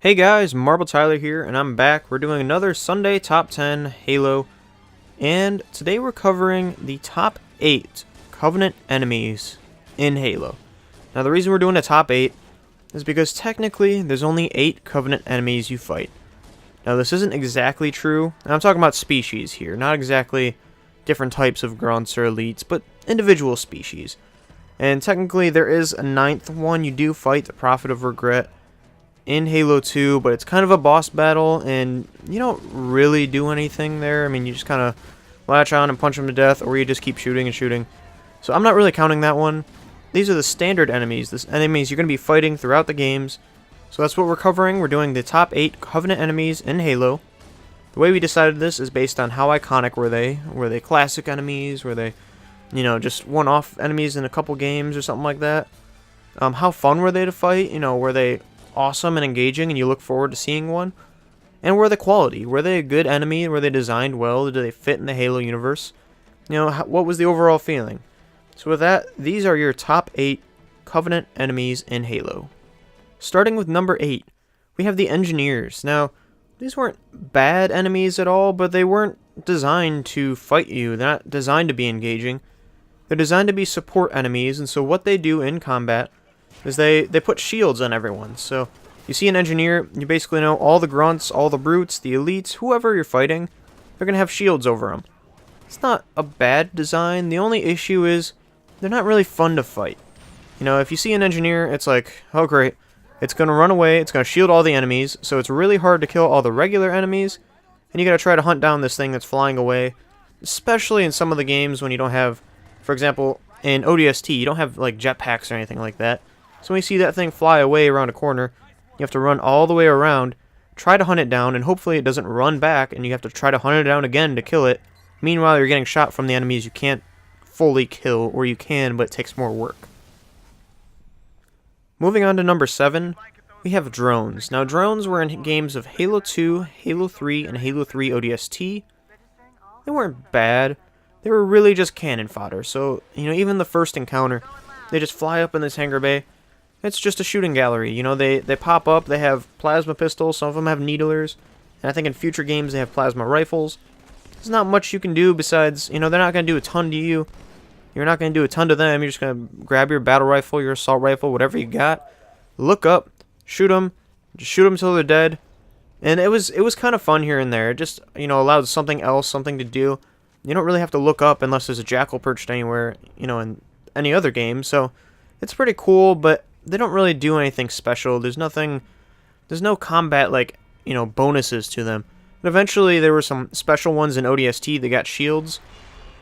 Hey guys, Marble Tyler here, and I'm back. We're doing another Sunday Top 10 Halo, and today we're covering the top 8 Covenant enemies in Halo. Now the reason we're doing the top 8 is because technically there's only 8 Covenant enemies you fight. Now this isn't exactly true, and I'm talking about species here, not exactly different types of grunts or elites, but individual species. And technically there is a 9th one. You do fight the Prophet of Regret in Halo 2, but it's kind of a boss battle, and you don't really do anything there. I mean, you just kind of latch on and punch them to death, or you just keep shooting and shooting. So I'm not really counting that one. These are the standard enemies, enemies you're going to be fighting throughout the games. So that's what we're covering. We're doing the top 8 Covenant enemies in Halo. The way we decided this is based on how iconic were they. Were they classic enemies? Were they, just one-off enemies in a couple games or something like that? How fun were they to fight? Were they awesome and engaging and you look forward to seeing one? And were they quality? Were they a good enemy? Were they designed well? Did they fit in the Halo universe? What was the overall feeling? So with that, these are your top 8 Covenant enemies in Halo. Starting with number 8, we have the Engineers. Now, these weren't bad enemies at all, but they weren't designed to fight you. They're not designed to be engaging. They're designed to be support enemies, and so what they do in combat is they put shields on everyone. So you see an engineer, you basically know all the grunts, all the brutes, the elites, whoever you're fighting, they're going to have shields over them. It's not a bad design. The only issue is they're not really fun to fight. If you see an engineer, it's like, oh great, it's going to run away, it's going to shield all the enemies, so it's really hard to kill all the regular enemies, and you got to try to hunt down this thing that's flying away, especially in some of the games when you don't have, for example, in ODST, you don't have like jetpacks or anything like that. So when you see that thing fly away around a corner, you have to run all the way around, try to hunt it down, and hopefully it doesn't run back, and you have to try to hunt it down again to kill it. Meanwhile, you're getting shot from the enemies you can't fully kill, or you can, but it takes more work. Moving on to number 7, we have drones. Now, drones were in games of Halo 2, Halo 3, and Halo 3 ODST. They weren't bad. They were really just cannon fodder. So, even the first encounter, they just fly up in this hangar bay. It's just a shooting gallery. They pop up, they have plasma pistols, some of them have needlers, and I think in future games they have plasma rifles. There's not much you can do besides, they're not going to do a ton to you. You're not going to do a ton to them. You're just going to grab your battle rifle, your assault rifle, whatever you got, look up, shoot them, just shoot them until they're dead. And it was kind of fun here and there. It just, allowed something to do. You don't really have to look up unless there's a jackal perched anywhere, in any other game. So it's pretty cool, but they don't really do anything special. There's no combat, bonuses to them. And eventually there were some special ones in ODST that got shields,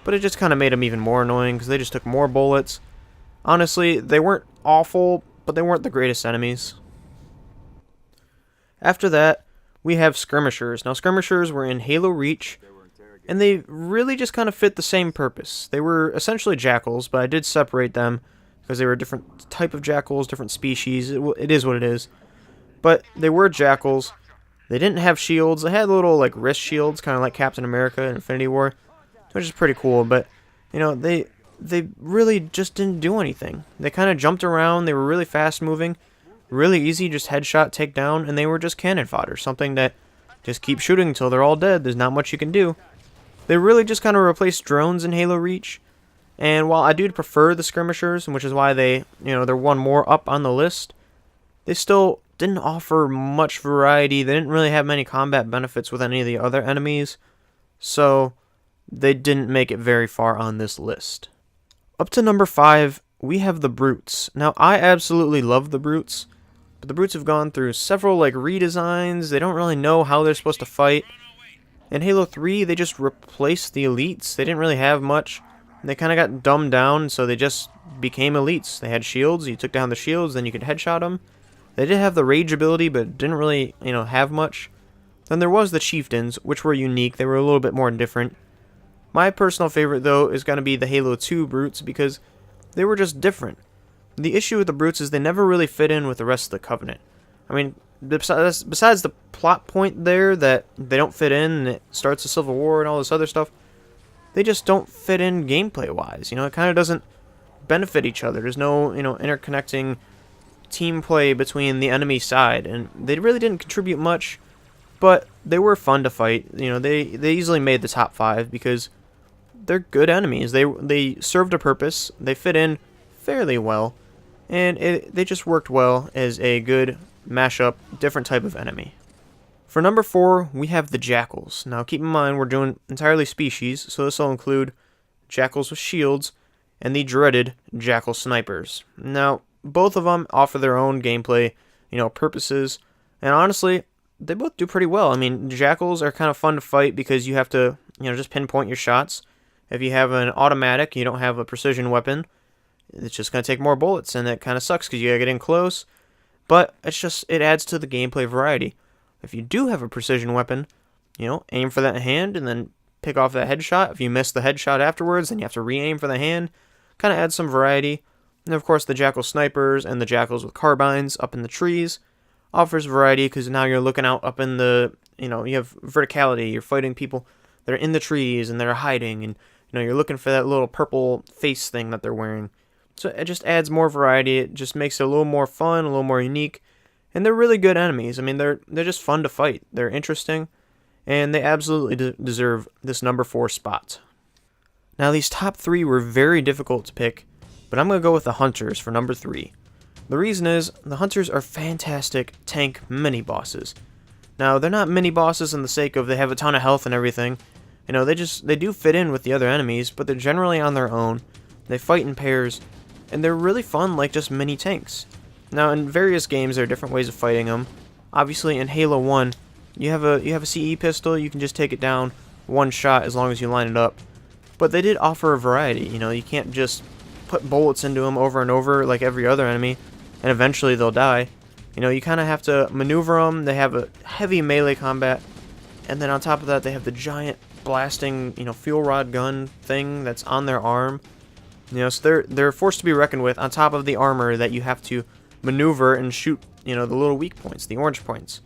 but it just kind of made them even more annoying because they just took more bullets. Honestly, they weren't awful, but they weren't the greatest enemies. After that, we have Skirmishers. Now, Skirmishers were in Halo Reach, and they really just kind of fit the same purpose. They were essentially jackals, but I did separate them because they were a different type of jackals, different species. It is what it is. But they were jackals. They didn't have shields. They had little wrist shields, kind of like Captain America in Infinity War, which is pretty cool. But they really just didn't do anything. They kind of jumped around. They were really fast moving, really easy, just headshot, take down, and they were just cannon fodder. Something that just keep shooting until they're all dead. There's not much you can do. They really just kind of replaced drones in Halo Reach. And while I do prefer the Skirmishers, which is why they're one more up on the list, they still didn't offer much variety. They didn't really have many combat benefits with any of the other enemies, so they didn't make it very far on this list. Up to number 5, we have the Brutes. Now, I absolutely love the Brutes, but the Brutes have gone through several redesigns. They don't really know how they're supposed to fight. In Halo 3, they just replaced the elites. They didn't really have much. They kind of got dumbed down, so they just became elites. They had shields. You took down the shields, then you could headshot them. They did have the rage ability, but didn't really, have much. Then there was the Chieftains, which were unique. They were a little bit more different. My personal favorite, though, is going to be the Halo 2 Brutes, because they were just different. The issue with the Brutes is they never really fit in with the rest of the Covenant. I mean, besides the plot point there that they don't fit in, and it starts the Civil War and all this other stuff, they just don't fit in gameplay-wise. It kind of doesn't benefit each other. There's no, interconnecting team play between the enemy side, and they really didn't contribute much, but they were fun to fight. You know, they easily made the top 5 because they're good enemies. They served a purpose. They fit in fairly well, and they just worked well as a good mashup, different type of enemy. For number 4, we have the Jackals. Now keep in mind we're doing entirely species, so this will include Jackals with shields and the dreaded Jackal snipers. Now both of them offer their own gameplay, purposes, and honestly, they both do pretty well. I mean, Jackals are kind of fun to fight because you have to, just pinpoint your shots. If you have an automatic, you don't have a precision weapon, it's just going to take more bullets, and it kind of sucks because you got to get in close, but it adds to the gameplay variety. If you do have a precision weapon, aim for that hand and then pick off that headshot. If you miss the headshot afterwards, then you have to re-aim for the hand. Kind of adds some variety. And of course, the Jackal snipers and the Jackals with carbines up in the trees offers variety because now you're looking out up in the, you have verticality. You're fighting people that are in the trees and they're hiding, and you're looking for that little purple face thing that they're wearing. So it just adds more variety. It just makes it a little more fun, a little more unique. And they're really good enemies. I mean, they're just fun to fight. They're interesting, and they absolutely deserve this number 4 spot. Now, these top 3 were very difficult to pick, but I'm going to go with the Hunters for number 3. The reason is, the Hunters are fantastic tank mini-bosses. Now, they're not mini-bosses in the sake of they have a ton of health and everything. They do fit in with the other enemies, but they're generally on their own. They fight in pairs, and they're really fun like just mini tanks. Now, in various games, there are different ways of fighting them. Obviously, in Halo 1, you have a CE pistol. You can just take it down one shot as long as you line it up. But they did offer a variety. You can't just put bullets into them over and over like every other enemy, and eventually they'll die. You kind of have to maneuver them. They have a heavy melee combat, and then on top of that, they have the giant blasting, fuel rod gun thing that's on their arm. So they're forced to be reckoned with on top of the armor that you have to maneuver and shoot, the little weak points, the orange points.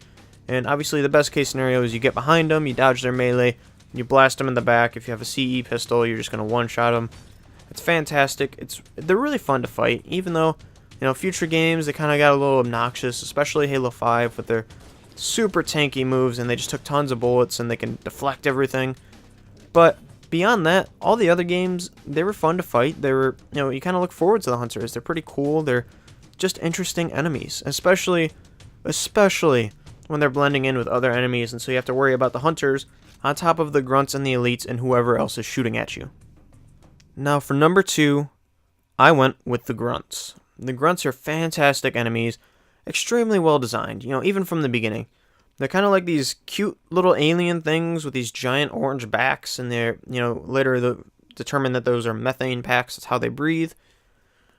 And obviously the best case scenario is you get behind them, you dodge their melee, you blast them in the back. If you have a CE pistol, you're just going to one-shot them. It's fantastic. They're really fun to fight, even though, future games, they kind of got a little obnoxious, especially Halo 5 with their super tanky moves, and they just took tons of bullets, and they can deflect everything. But beyond that, all the other games, they were fun to fight. They were, you kind of look forward to the Hunters. They're pretty cool. They're just interesting enemies, especially when they're blending in with other enemies, and so you have to worry about the Hunters on top of the Grunts and the Elites and whoever else is shooting at you. Now for number 2, I went with the Grunts. The Grunts are fantastic enemies, extremely well designed, even from the beginning. They're kind of like these cute little alien things with these giant orange backs, and they're, later determined that those are methane packs. That's how they breathe.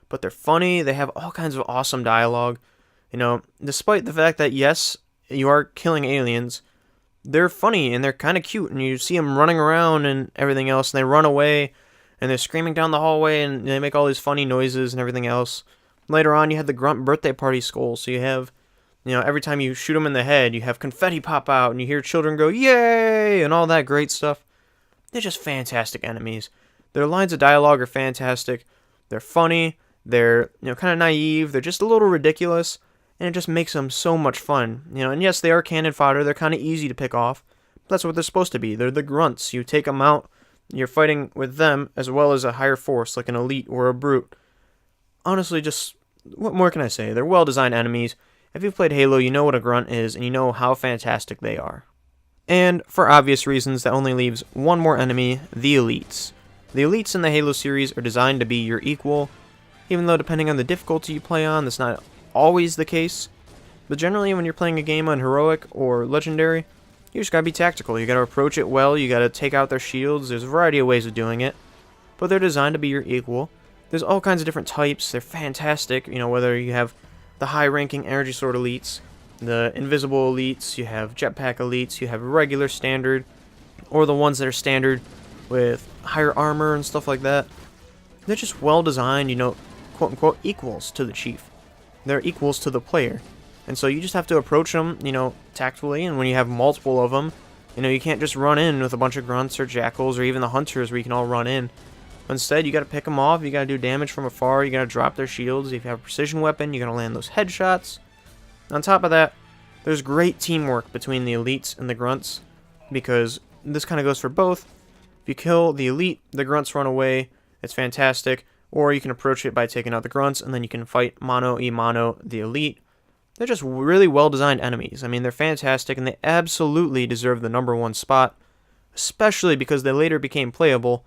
But they're funny. They have all kinds of awesome dialogue. Despite the fact that, yes, you are killing aliens, they're funny and they're kind of cute. And you see them running around and everything else, and they run away, and they're screaming down the hallway, and they make all these funny noises and everything else. Later on, you had the Grunt birthday party skull, so you have, every time you shoot them in the head, you have confetti pop out, and you hear children go, yay, and all that great stuff. They're just fantastic enemies. Their lines of dialogue are fantastic. They're funny. They're, kind of naive. They're just a little ridiculous, and it just makes them so much fun. And yes, they are cannon fodder. They're kind of easy to pick off. That's what they're supposed to be. They're the Grunts. You take them out, you're fighting with them as well as a higher force, like an Elite or a Brute. Honestly, just, what more can I say? They're well-designed enemies. If you've played Halo, you know what a Grunt is, and you know how fantastic they are. And, for obvious reasons, that only leaves one more enemy, the Elites. The Elites in the Halo series are designed to be your equal, even though depending on the difficulty you play on, that's not always the case. But generally, when you're playing a game on Heroic or Legendary, you just gotta be tactical. You gotta approach it well, you gotta take out their shields. There's a variety of ways of doing it, but they're designed to be your equal. There's all kinds of different types. They're fantastic, whether you have the high-ranking Energy Sword Elites, the Invisible Elites, you have Jetpack Elites, you have regular standard, or the ones that are standard with higher armor and stuff like that. They're just well-designed, quote-unquote, equals to the Chief. They're equals to the player. And so you just have to approach them, tactfully, and when you have multiple of them, you can't just run in with a bunch of Grunts or Jackals or even the Hunters where you can all run in. Instead, you got to pick them off. You got to do damage from afar. You got to drop their shields. If you have a precision weapon, you got to land those headshots. On top of that, there's great teamwork between the elites and the grunts, because this kind of goes for both. If you kill the elite, the grunts run away. It's fantastic. Or you can approach it by taking out the grunts, and then you can fight mano-a-mano the elite. They're just really well-designed enemies. I mean, they're fantastic, and they absolutely deserve the #1 spot, especially because they later became playable,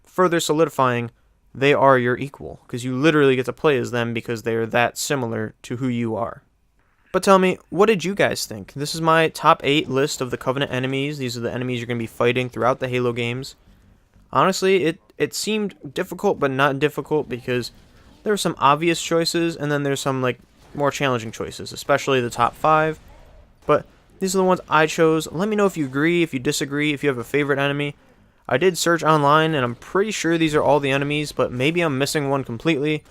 further solidifying they are your equal, because you literally get to play as them because they are that similar to who you are. But tell me, what did you guys think? This is my top 8 list of the Covenant enemies. These are the enemies you're going to be fighting throughout the Halo games. Honestly, it seemed difficult, but not difficult, because there were some obvious choices, and then there's some like more challenging choices, especially the top 5. But these are the ones I chose. Let me know if you agree, if you disagree, if you have a favorite enemy. I did search online, and I'm pretty sure these are all the enemies, but maybe I'm missing one completely,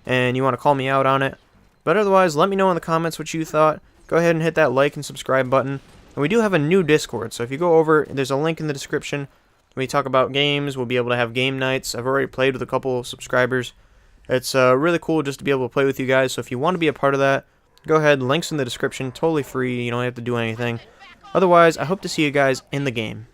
and you want to call me out on it. But otherwise, let me know in the comments what you thought. Go ahead and hit that like and subscribe button. And we do have a new Discord, so if you go over, there's a link in the description. We talk about games. We'll be able to have game nights. I've already played with a couple of subscribers. It's really cool just to be able to play with you guys. So if you want to be a part of that, go ahead. Links in the description. Totally free. You don't have to do anything. Otherwise, I hope to see you guys in the game.